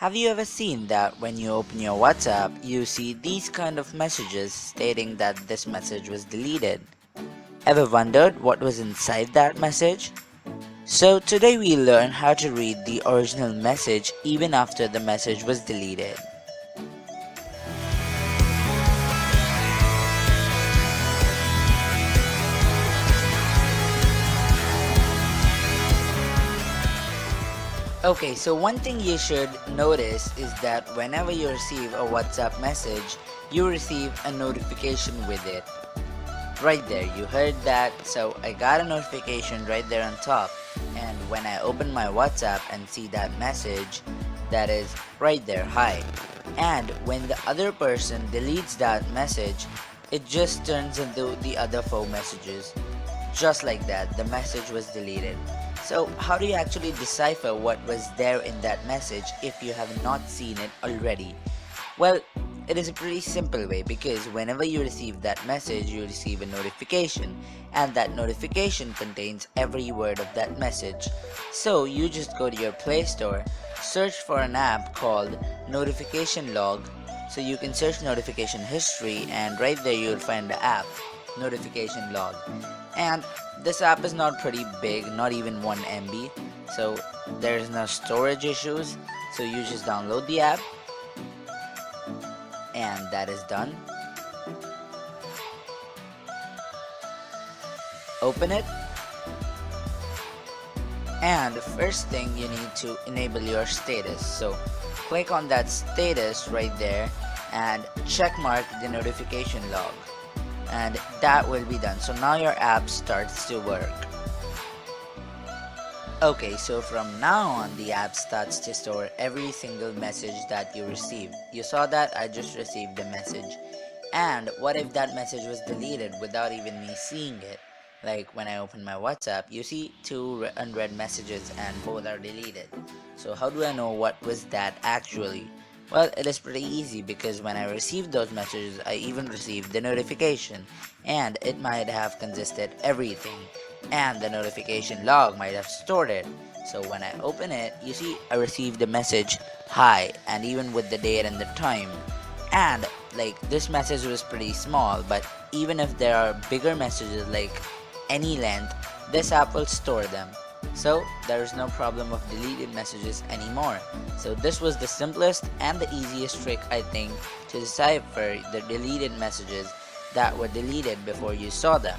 Have you ever seen that when you open your WhatsApp, you see these kind of messages stating that this message was deleted? Ever wondered what was inside that message? So today we learn how to read the original message even after the message was deleted. Okay, so one thing you should notice is that whenever you receive a WhatsApp message, you receive a notification with it. Right there, you heard that. So I got a notification right there on top, and when I open my WhatsApp and see that message, that is right there, hi. And when the other person deletes that message, it just turns into the other four messages. Just like that, the message was deleted. So how do you actually decipher what was there in that message if you have not seen it already? Well, it is a pretty simple way, because whenever you receive that message, you receive a notification, and that notification contains every word of that message. So you just go to your Play Store, search for an app called Notification Log. So you can search notification history, and right there you'll find the app Notification Log. And this app is not pretty big, not even 1 MB, so there's no storage issues. So you just download the app, and that is done. Open it, and the first thing you need to enable your status. So click on that status right there and check mark the notification log, and that will be done. So now your app starts to work. Okay, so from now on, the app starts to store every single message that you receive. You saw that I just received a message. And what if that message was deleted without even me seeing it? Like when I open my WhatsApp, you see two unread messages and both are deleted. So how do I know what was that actually? Well, it is pretty easy, because when I received those messages, I even received the notification, and it might have consisted everything, and the notification log might have stored it. So when I open it, you see I received the message hi, and even with the date and the time. And like, this message was pretty small, but even if there are bigger messages like any length, this app will store them. So there is no problem of deleted messages anymore. So this was the simplest and the easiest trick, I think, to decipher the deleted messages that were deleted before you saw them.